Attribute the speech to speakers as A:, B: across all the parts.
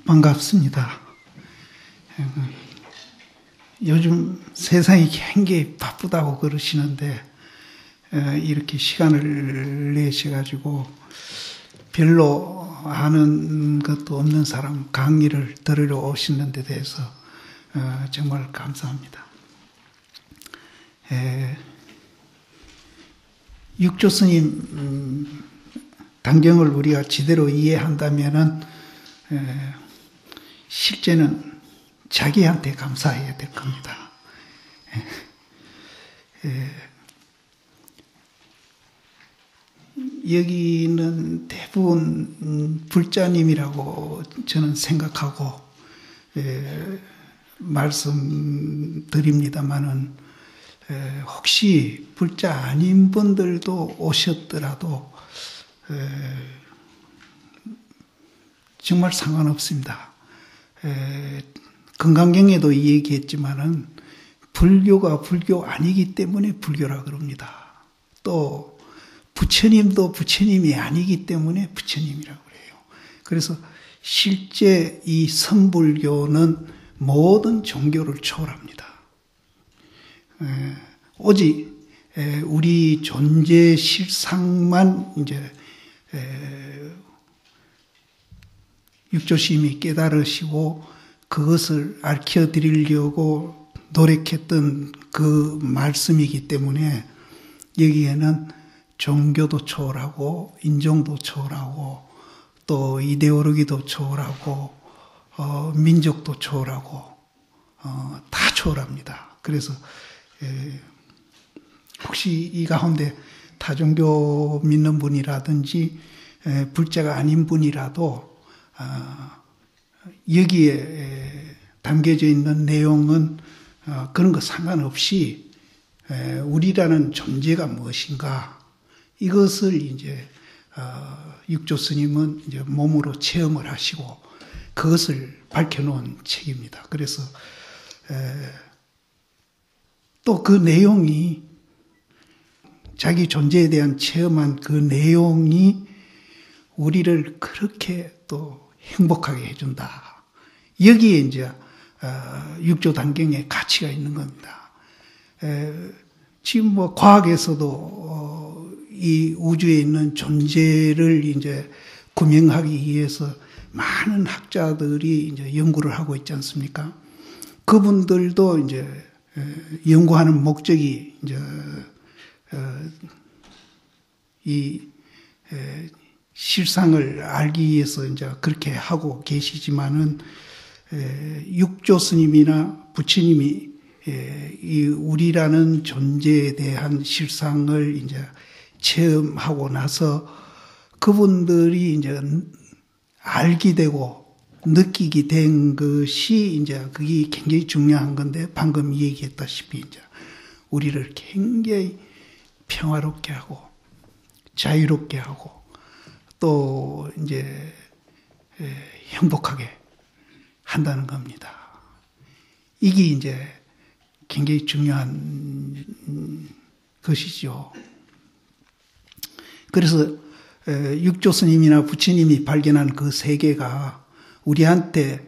A: 반갑습니다. 요즘 세상이 굉장히 바쁘다고 그러시는데 이렇게 시간을 내셔가지고 별로 아는 것도 없는 사람 강의를 들으러 오시는 데 대해서 정말 감사합니다. 육조 스님 단경을 우리가 제대로 이해한다면은 실제는 자기한테 감사해야 될 겁니다. 여기는 대부분 불자님이라고 저는 생각하고 말씀드립니다마는 혹시 불자 아닌 분들도 오셨더라도 정말 상관없습니다. 건강경에도 이 얘기했지만은 불교가 불교 아니기 때문에 불교라 그럽니다. 또 부처님도 부처님이 아니기 때문에 부처님이라고 그래요. 그래서 실제 이 선불교는 모든 종교를 초월합니다. 오직 우리 존재 실상만 이제 육조심이 깨달으시고 그것을 알려드리려고 노력했던 그 말씀이기 때문에 여기에는 종교도 초월하고 인종도 초월하고 또 이데올로기도 초월하고 민족도 초월하고 다 초월합니다. 그래서 혹시 이 가운데 타종교 믿는 분이라든지 불자가 아닌 분이라도 여기에 담겨져 있는 내용은 그런 거 상관없이 우리라는 존재가 무엇인가 이것을 이제 육조 스님은 이제 몸으로 체험을 하시고 그것을 밝혀놓은 책입니다. 그래서 또 그 내용이 자기 존재에 대한 체험한 그 내용이 우리를 그렇게 또 행복하게 해준다. 여기에 이제 육조 단경의 가치가 있는 겁니다. 지금 뭐 과학에서도 이 우주에 있는 존재를 이제 구명하기 위해서 많은 학자들이 이제 연구를 하고 있지 않습니까? 그분들도 이제 연구하는 목적이 이제 이 실상을 알기 위해서 이제 그렇게 하고 계시지만은 육조 스님이나 부처님이 이 우리라는 존재에 대한 실상을 이제 체험하고 나서 그분들이 이제 알게 되고 느끼게 된 것이 이제 그게 굉장히 중요한 건데 방금 얘기했다시피 이제 우리를 굉장히 평화롭게 하고 자유롭게 하고 또 이제 행복하게 한다는 겁니다. 이게 이제 굉장히 중요한 것이죠. 그래서 육조 스님이나 부처님이 발견한 그 세계가 우리한테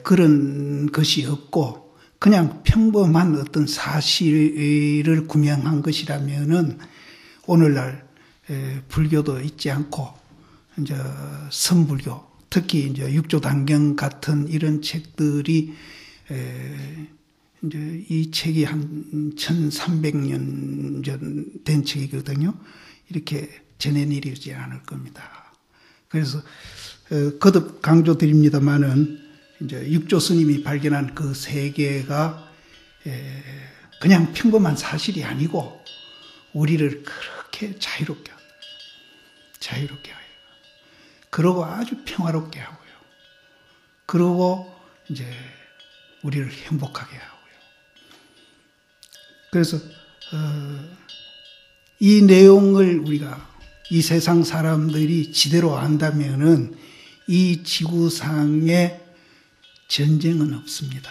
A: 그런 것이 없고 그냥 평범한 어떤 사실을 구명한 것이라면은 오늘날 불교도 있지 않고 이제 선불교 특히 이제 육조 단경 같은 이런 책들이 이제 이 책이 한 1300년 전 된 책이거든요. 이렇게 전해내리지 않을 겁니다. 그래서 거듭 강조드립니다만은 이제 육조 스님이 발견한 그 세계가 그냥 평범한 사실이 아니고 우리를 그렇게 자유롭게 한다. 자유롭게 하여. 그러고 아주 평화롭게 하고요. 그러고 이제 우리를 행복하게 하고요. 그래서 이 내용을 우리가 이 세상 사람들이 제대로 안다면은 이 지구상에 전쟁은 없습니다.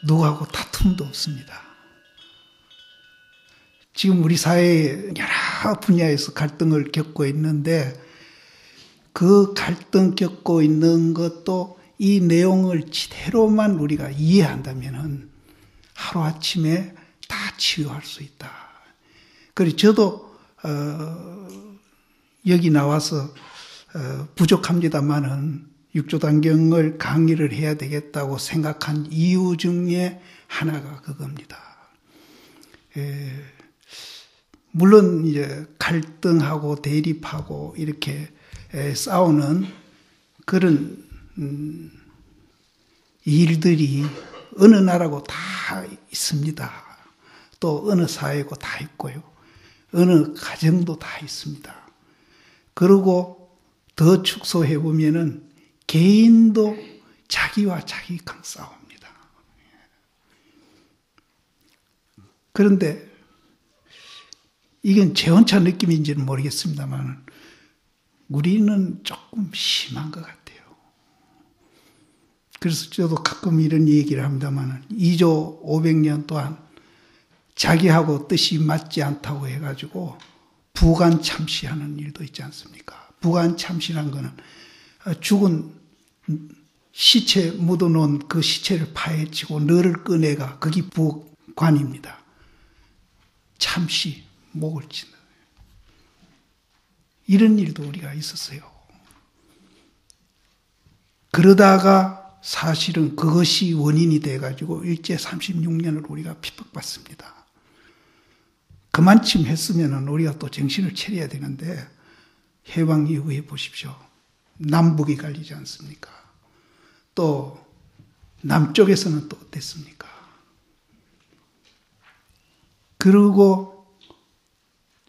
A: 누구하고 다툼도 없습니다. 지금 우리 사회에 여러 분야에서 갈등을 겪고 있는데 그 갈등 겪고 있는 것도 이 내용을 제대로만 우리가 이해한다면은 하루아침에 다 치유할 수 있다. 그래서 저도 여기 나와서 부족합니다만은 육조단경을 강의를 해야 되겠다고 생각한 이유 중에 하나가 그겁니다. 물론 이제 갈등하고 대립하고 이렇게 싸우는 그런 일들이 어느 나라고 다 있습니다. 또 어느 사회고 다 있고요. 어느 가정도 다 있습니다. 그리고 더 축소해 보면은 개인도 자기와 자기랑 싸웁니다. 그런데 이건 재혼차 느낌인지는 모르겠습니다만 우리는 조금 심한 것 같아요. 그래서 저도 가끔 이런 얘기를 합니다만 2조 500년 동안 자기하고 뜻이 맞지 않다고 해가지고 부관참시하는 일도 있지 않습니까? 부관참시란 거는 죽은 시체 묻어놓은 그 시체를 파헤치고 너를 꺼내가 그게 부관입니다. 참시, 목을 치는 이런 일도 우리가 있었어요. 그러다가 사실은 그것이 원인이 돼가지고 일제 36년을 우리가 핍박받습니다. 그만큼 했으면 우리가 또 정신을 차려야 되는데 해방 이후에 보십시오. 남북이 갈리지 않습니까? 또 남쪽에서는 또 어땠습니까? 그리고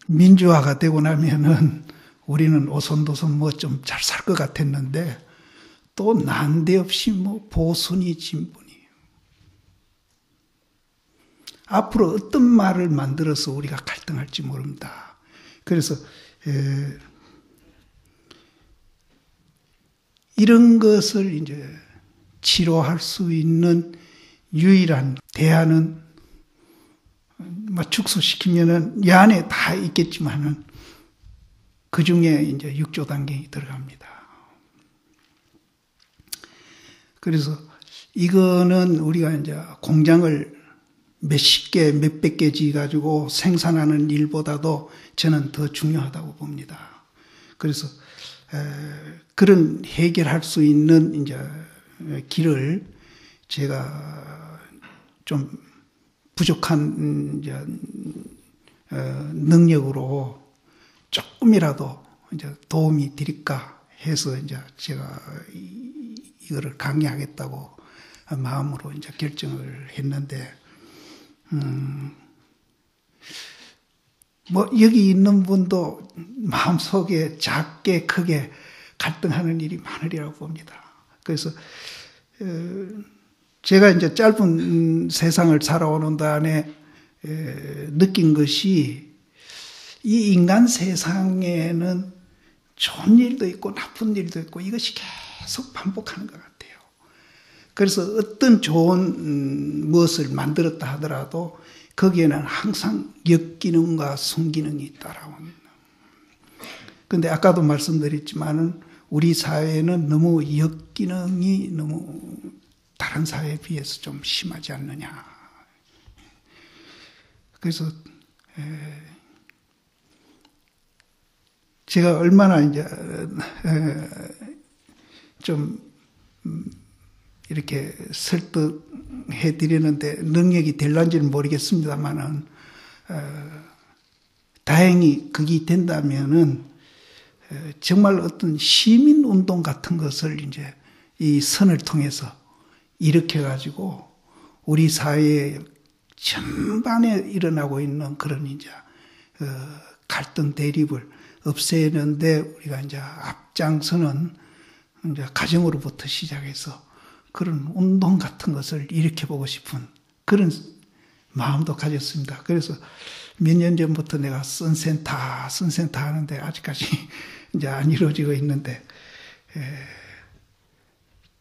A: 민주화가 되고 나면은 우리는 오손도손 뭐 좀 잘 살 것 같았는데 또 난데없이 뭐 보수니 진보니 앞으로 어떤 말을 만들어서 우리가 갈등할지 모릅니다. 그래서 이런 것을 이제 치료할 수 있는 유일한 대안은 축소시키면은 이 안에 다 있겠지만은 그 중에 이제 육조단경이 들어갑니다. 그래서 이거는 우리가 이제 공장을 몇십 개, 몇백 개 지어가지고 생산하는 일보다도 저는 더 중요하다고 봅니다. 그래서 그런 해결할 수 있는 이제 길을 제가 좀 부족한 이제 능력으로 조금이라도 이제 도움이 드릴까 해서 이제 제가 이거를 강의하겠다고 마음으로 이제 결정을 했는데, 뭐 여기 있는 분도 마음속에 작게 크게 갈등하는 일이 많으리라고 봅니다. 그래서 제가 이제 짧은 세상을 살아오는 동안에 느낀 것이 이 인간 세상에는 좋은 일도 있고 나쁜 일도 있고 이것이 계속 반복하는 것 같아요. 그래서 어떤 좋은 무엇을 만들었다 하더라도 거기에는 항상 역기능과 순기능이 따라옵니다. 그런데 아까도 말씀드렸지만은 우리 사회는 너무 역기능이 너무 다른 사회에 비해서 좀 심하지 않느냐. 그래서 제가 얼마나 이제 좀 이렇게 설득해 드리는데 능력이 될런지는 모르겠습니다만은 다행히 그게 된다면은 정말 어떤 시민 운동 같은 것을 이제 이 선을 통해서 일으켜 가지고 우리 사회에 전반에 일어나고 있는 그런 이제 갈등 대립을 없애는데 우리가 이제 앞장서는 이제 가정으로부터 시작해서 그런 운동 같은 것을 일으켜보고 싶은 그런 마음도 가졌습니다. 그래서 몇 년 전부터 내가 선센터 하는데 아직까지 이제 안 이루어지고 있는데,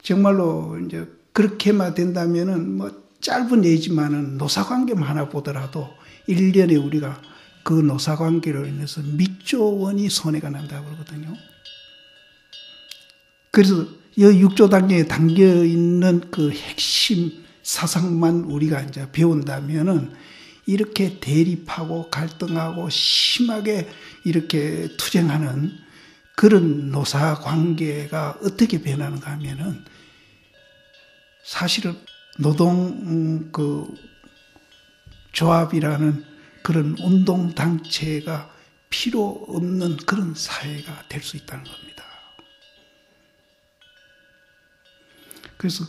A: 정말로 이제 그렇게만 된다면은 뭐 짧은 예지만은 노사관계만 하나 보더라도 1년에 우리가 그 노사관계로 인해서 몇 조 원이 손해가 난다고 그러거든요. 그래서 이 6조 단계에 담겨 있는 그 핵심 사상만 우리가 이제 배운다면은 이렇게 대립하고 갈등하고 심하게 이렇게 투쟁하는 그런 노사 관계가 어떻게 변하는가 하면은 사실은 노동 그 조합이라는 그런 운동 단체가 필요 없는 그런 사회가 될 수 있다는 겁니다. 그래서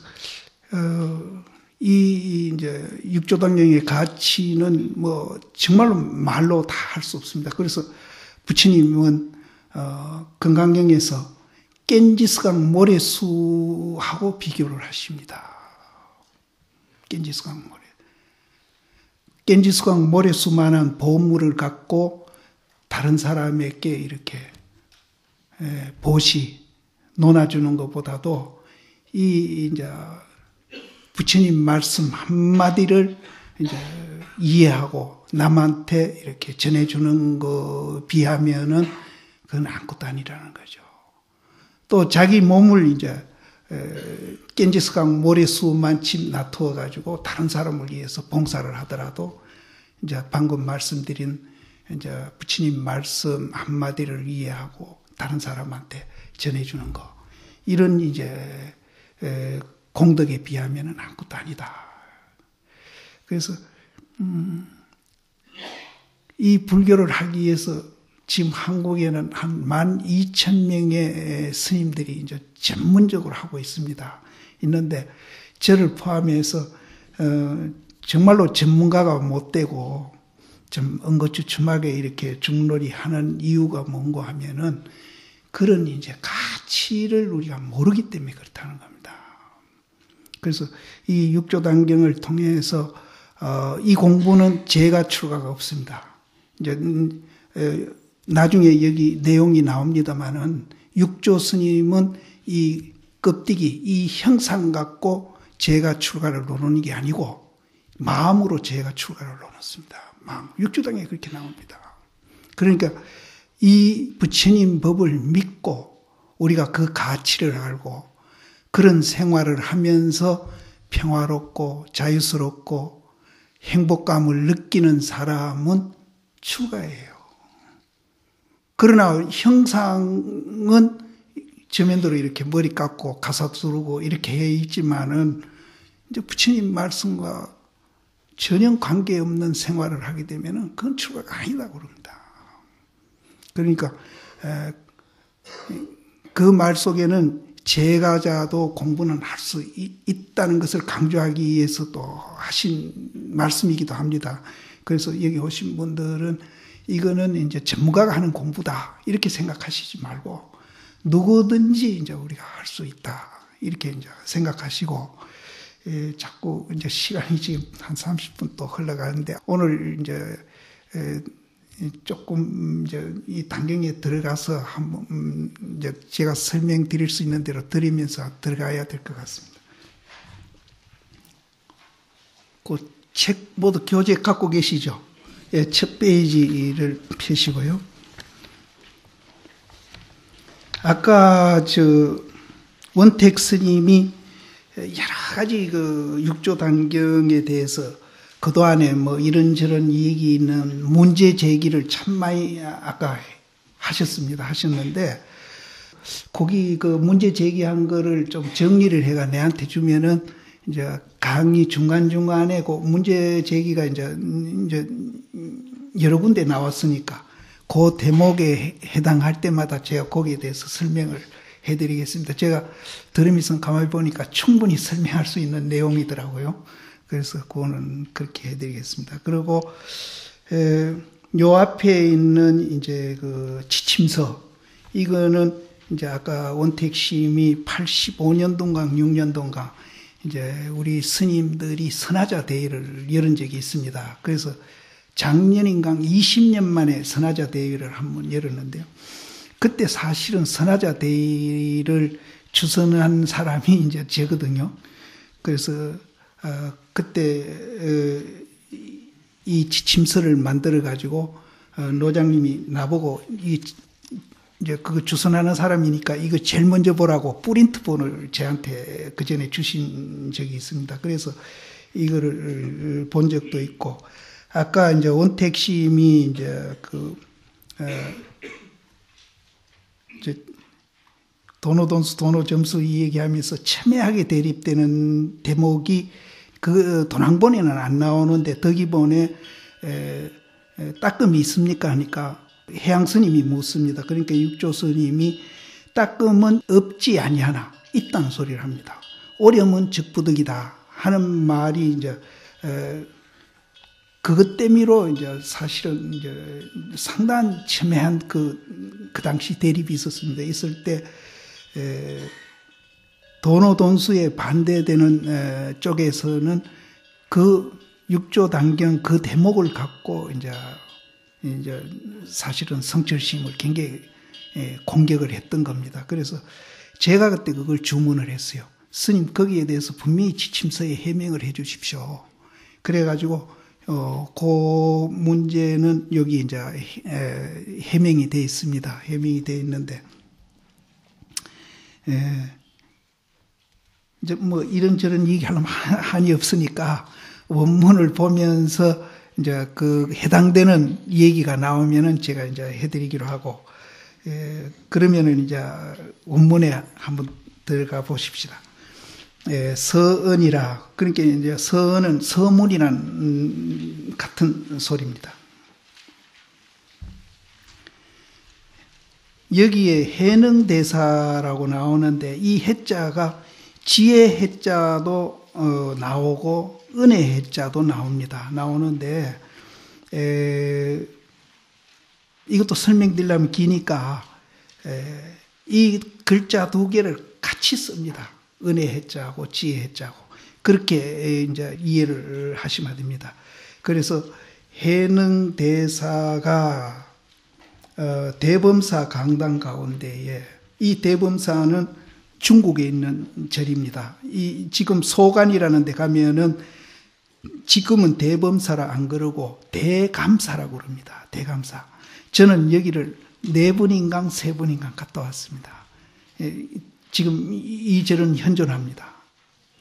A: 이 이제 6조 단경의 가치는 뭐 정말로 말로 다 할 수 없습니다. 그래서 부처님은 금강경에서 깬지스강 모래수하고 비교를 하십니다. 깬지스강 모래. 깬지스강 모래수만한 보물을 갖고 다른 사람에게 이렇게 보시 논아주는 것보다도 이 이제 부처님 말씀 한마디를 이제 이해하고 남한테 이렇게 전해주는 거 비하면은 그건 아무것도 아니라는 거죠. 또 자기 몸을 이제 깬지스강 모래수만침 놔두어 가지고 다른 사람을 위해서 봉사를 하더라도 이제 방금 말씀드린 이제 부처님 말씀 한마디를 이해하고 다른 사람한테 전해주는 거 이런 이제 공덕에 비하면은 아무것도 아니다. 그래서 이 불교를 하기 위해서 지금 한국에는 한 12,000명의 스님들이 이제 전문적으로 하고 있습니다. 있는데 저를 포함해서 정말로 전문가가 못 되고 좀 엉거주춤하게 이렇게 중놀이 하는 이유가 뭔가 하면은 그런 이제 가치를 우리가 모르기 때문에 그렇다는 겁니다. 그래서 이 6조 단경을 통해서 이 공부는 제가 출가가 없습니다. 이제 나중에 여기 내용이 나옵니다만은 6조 스님은 이 껍데기, 이 형상 갖고 제가 출가를 노리는 게 아니고 마음으로 제가 출가를 노렸습니다. 마음. 6조 단계에 그렇게 나옵니다. 그러니까 이 부처님 법을 믿고 우리가 그 가치를 알고 그런 생활을 하면서 평화롭고 자유스럽고 행복감을 느끼는 사람은 출가예요. 그러나 형상은 저면대로 이렇게 머리 깎고 가사 두르고 이렇게 해 있지만은 이제 부처님 말씀과 전혀 관계없는 생활을 하게 되면은 그건 출가가 아니라고 그럽니다. 그러니까 그 말 속에는 제가자도 공부는 할 수 있다는 것을 강조하기 위해서 또 하신 말씀이기도 합니다. 그래서 여기 오신 분들은 이거는 이제 전문가가 하는 공부다 이렇게 생각하시지 말고 누구든지 이제 우리가 할 수 있다 이렇게 이제 생각하시고 자꾸 이제 시간이 지금 한 30분 또 흘러가는데 오늘 이제 조금 이제 이 단경에 들어가서 한번 이제 제가 설명드릴 수 있는 대로 드리면서 들어가야 될 것 같습니다. 그 책 모두 교재 갖고 계시죠? 예, 첫 페이지를 펴시고요. 아까 원택 스님이 여러 가지 그 6조 단경에 대해서 그동안에 뭐 이런저런 얘기 있는 문제 제기를 참 많이 아까 하셨는데 거기 그 문제 제기한 거를 좀 정리를 해가 내한테 주면은 이제 강의 중간중간에 그 문제 제기가 이제 여러 군데 나왔으니까 그 대목에 해당할 때마다 제가 거기에 대해서 설명을 해드리겠습니다. 제가 들으면서 가만히 보니까 충분히 설명할 수 있는 내용이더라고요. 그래서 그거는 그렇게 해드리겠습니다. 그리고 요 앞에 있는 이제 그 지침서 이거는 이제 아까 원택 스님이 85년도인가 6년도인가 이제 우리 스님들이 선하자 대회를 열은 적이 있습니다. 그래서 작년인가 20년 만에 선하자 대회를 한번 열었는데요. 그때 사실은 선하자 대회를 주선한 사람이 이제 저거든요. 그래서 그때 이 지침서를 만들어 가지고 노장님이 나보고 이제 그거 주선하는 사람이니까 이거 제일 먼저 보라고 프린트본을 저한테 그 전에 주신 적이 있습니다. 그래서 이거를 본 적도 있고, 아까 이제 원택심이 이제 도노돈수 도노점수 이 얘기하면서 첨예하게 대립되는 대목이 그 도낭본에는 안 나오는데 덕이본에 따끔이 있습니까 하니까 해양스님이 묻습니다. 그러니까 육조스님이 따끔은 없지 아니하나 있다는 소리를 합니다. 오렴은 즉부득이다 하는 말이 이제 그것 때문으로 이제 사실은 이제 상당한 첨예한 그 당시 대립이 있었습니다. 있을 때 도노돈수에 반대되는 쪽에서는 그 육조단경 그 대목을 갖고 이제 사실은 성철심을 굉장히 공격을 했던 겁니다. 그래서 제가 그때 그걸 주문을 했어요. 스님 거기에 대해서 분명히 지침서에 해명을 해 주십시오. 그래가지고 그 문제는 여기 이제 해명이 돼 있습니다. 해명이 돼 있는데 이제 뭐 이런저런 얘기하려면 한이 없으니까 원문을 보면서 이제 그 해당되는 얘기가 나오면은 제가 이제 해드리기로 하고, 그러면은 이제 원문에 한번 들어가 보십시다. 서언이라, 그러니까 이제 서언은 서문이란 같은 소리입니다. 여기에 해능대사라고 나오는데 이 해자가 지혜 해자도 나오고 은혜 해자도 나옵니다. 나오는데 이것도 설명드리려면 기니까 이 글자 두 개를 같이 씁니다. 은혜 해자하고 지혜 해자하고 그렇게 이제 이해를 하시면 됩니다. 그래서 해능대사가 대범사 강당 가운데에, 이 대범사는 중국에 있는 절입니다. 이 지금 소관이라는 데 가면은 지금은 대범사라 안 그러고 대감사라고 그럽니다. 대감사. 저는 여기를 4번인가 3번인가 갔다 왔습니다. 지금 이 절은 현존합니다.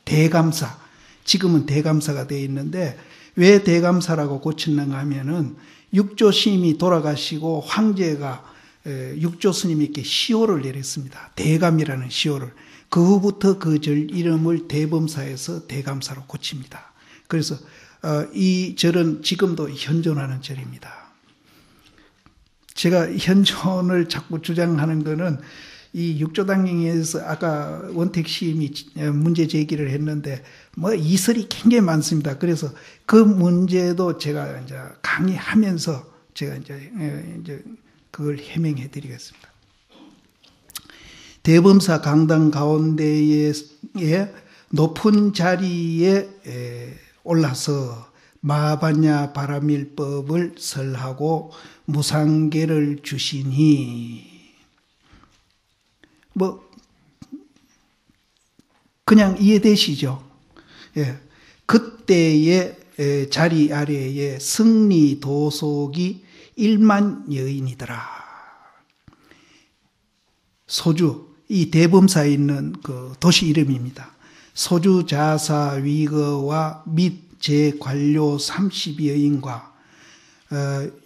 A: 대감사. 지금은 대감사가 되어 있는데 왜 대감사라고 고쳤는가 하면은 육조스님이 돌아가시고 황제가 육조스님에게 시호를 내렸습니다. 대감이라는 시호를. 그 후부터 그 절 이름을 대범사에서 대감사로 고칩니다. 그래서 이 절은 지금도 현존하는 절입니다. 제가 현존을 자꾸 주장하는 거는 이 육조단경에서 아까 원택시임이 문제 제기를 했는데 뭐 이설이 굉장히 많습니다. 그래서 그 문제도 제가 이제 강의하면서 제가 이제 그걸 해명해 드리겠습니다. 대범사 강당 가운데에 높은 자리에 올라서 마반야 바라밀법을 설하고 무상계를 주시니, 뭐 그냥 이해되시죠? 예. 그때의 자리 아래에 승리 도속이 1만 여인이더라. 소주, 이 대범사에 있는 그 도시 이름입니다. 소주 자사 위거와 및 제관료 30여인과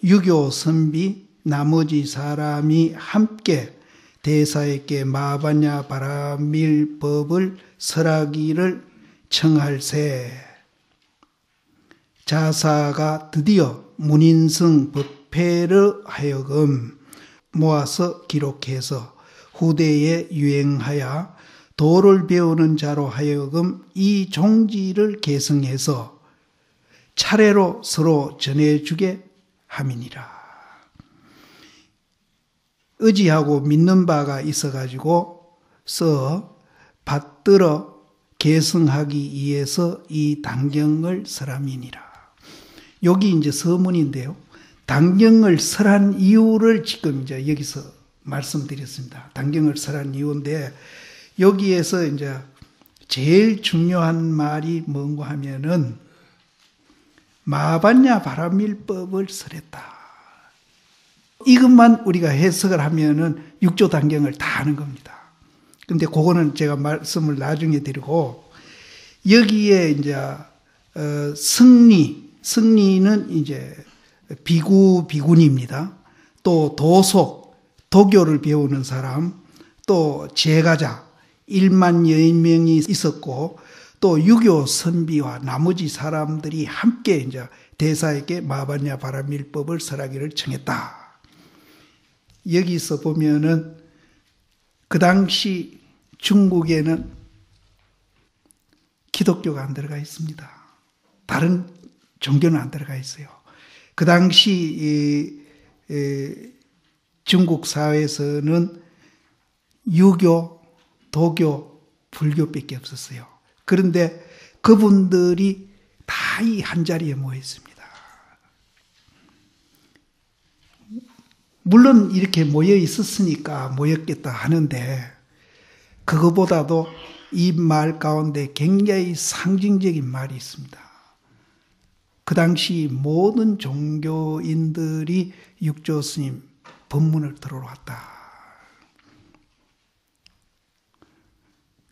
A: 유교 선비 나머지 사람이 함께 대사에게 마반야 바라밀법을 설하기를 청할세. 자사가 드디어 문인승 법회를 하여금 모아서 기록해서 후대에 유행하여 도를 배우는 자로 하여금 이 종지를 계승해서 차례로 서로 전해주게 함이니라. 의지하고 믿는 바가 있어가지고 받들어 계승하기 위해서 이 단경을 설함이니라. 여기 이제 서문인데요. 단경을 설한 이유를 지금 이제 여기서 말씀드렸습니다. 단경을 설한 이유인데 여기에서 이제 제일 중요한 말이 뭔가 하면은 마반야 바라밀법을 설했다. 이것만 우리가 해석을 하면은 육조 단경을 다 하는 겁니다. 근데 그거는 제가 말씀을 나중에 드리고, 여기에 이제 승리는 이제 비구니입니다. 또 도속, 도교를 배우는 사람, 또 제가자 1만 여인명이 있었고, 또 유교 선비와 나머지 사람들이 함께 이제 대사에게 마하바냐 바라밀법을 설하기를 청했다. 여기서 보면은 그 당시 중국에는 기독교가 안 들어가 있습니다. 다른 종교는 안 들어가 있어요. 그 당시 중국 사회에서는 유교, 도교, 불교밖에 없었어요. 그런데 그분들이 다 이 한자리에 모여 있습니다. 물론 이렇게 모여 있었으니까 모였겠다 하는데, 그거보다도 이 말 가운데 굉장히 상징적인 말이 있습니다. 그 당시 모든 종교인들이 육조 스님 법문을 들으러 왔다.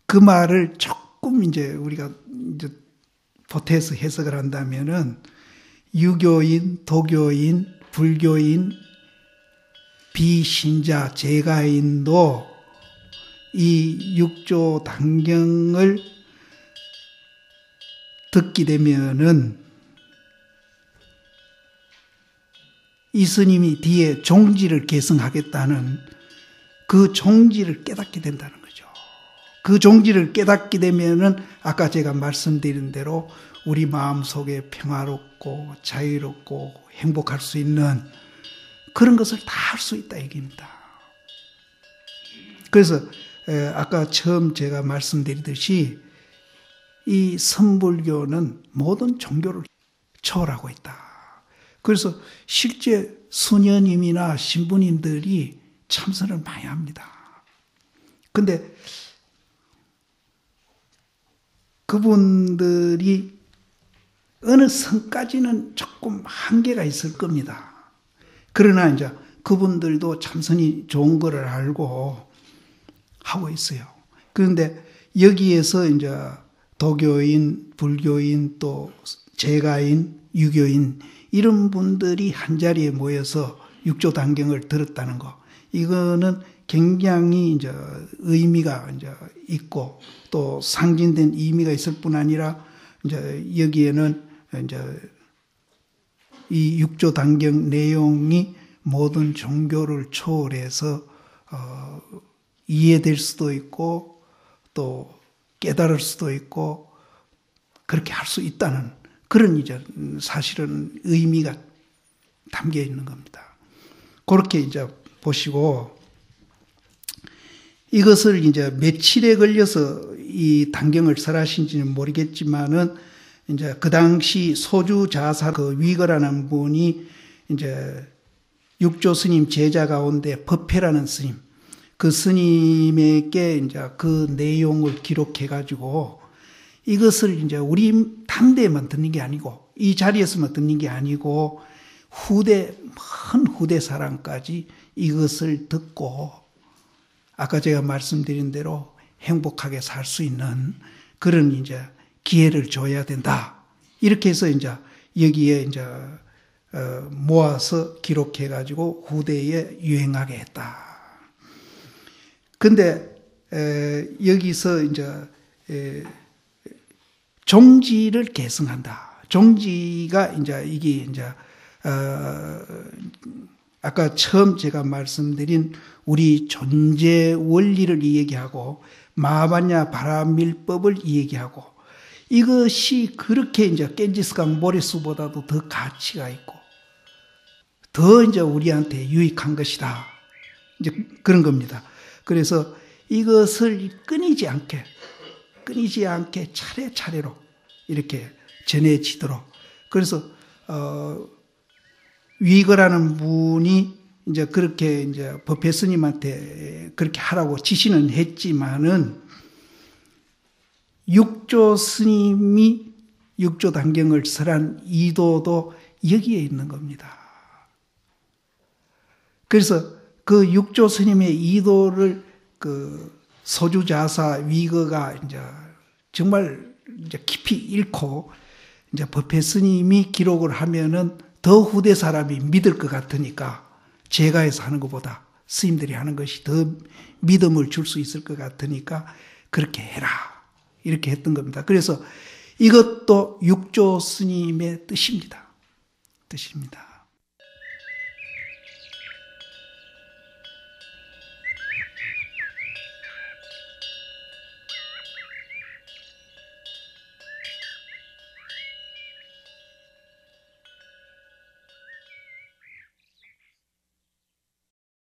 A: 그 말을 조금 이제 우리가 이제 보태서 해석을 한다면은, 유교인, 도교인, 불교인, 비신자, 재가인도 이 육조 단경을 듣게 되면은 이 스님이 뒤에 종지를 계승하겠다는 그 종지를 깨닫게 된다는 거죠. 그 종지를 깨닫게 되면은 아까 제가 말씀드린 대로 우리 마음속에 평화롭고 자유롭고 행복할 수 있는 그런 것을 다 할 수 있다 얘기입니다. 그래서 아까 처음 제가 말씀드리듯이 이 선불교는 모든 종교를 초월하고 있다. 그래서 실제 수녀님이나 신부님들이 참선을 많이 합니다. 근데 그분들이 어느 선까지는 조금 한계가 있을 겁니다. 그러나 이제 그분들도 참선이 좋은 거를 알고 하고 있어요. 그런데 여기에서 이제 도교인, 불교인, 또 재가인, 유교인 이런 분들이 한자리에 모여서 육조 단경을 들었다는 거, 이거는 굉장히 이제 의미가 이제 있고 또 상징된 의미가 있을 뿐 아니라 이제 여기에는 이제 이 육조 단경 내용이 모든 종교를 초월해서 이해될 수도 있고 또 깨달을 수도 있고 그렇게 할 수 있다는 그런 이제 사실은 의미가 담겨 있는 겁니다. 그렇게 이제 보시고, 이것을 이제 며칠에 걸려서 이 단경을 설하신지는 모르겠지만은 이제 그 당시 소주 자사 그 위거라는 분이 이제 육조 스님 제자 가운데 법회라는 스님, 그 스님에게 이제 그 내용을 기록해 가지고 이것을 이제 우리 당대에만 듣는 게 아니고 이 자리에서만 듣는 게 아니고 먼 후대 사람까지 이것을 듣고 아까 제가 말씀드린 대로 행복하게 살 수 있는 그런 이제 기회를 줘야 된다. 이렇게 해서 이제 여기에 이제 모아서 기록해 가지고 후대에 유행하게 했다. 근데 여기서 이제 종지를 계승한다. 종지가 이제 이게 이제 아까 처음 제가 말씀드린 우리 존재 원리를 이야기하고 마하바냐 바라밀법을 이야기하고 이것이 그렇게 이제 겐지스강 모래수보다도 더 가치가 있고 더 이제 우리한테 유익한 것이다. 이제 그런 겁니다. 그래서 이것을 끊이지 않게 차례차례로 이렇게 전해지도록. 그래서 위거라는 분이 이제 그렇게 이제 법회 스님한테 그렇게 하라고 지시는 했지만은 육조 스님이 육조 단경을 설한 이도도 여기에 있는 겁니다. 그래서 그 육조 스님의 이도를 그 소주자사 위거가 이제 정말 이제 깊이 읽고 이제 법회 스님이 기록을 하면은 더 후대 사람이 믿을 것 같으니까 제가 해서 하는 것보다 스님들이 하는 것이 더 믿음을 줄 수 있을 것 같으니까 그렇게 해라. 이렇게 했던 겁니다. 그래서 이것도 육조 스님의 뜻입니다.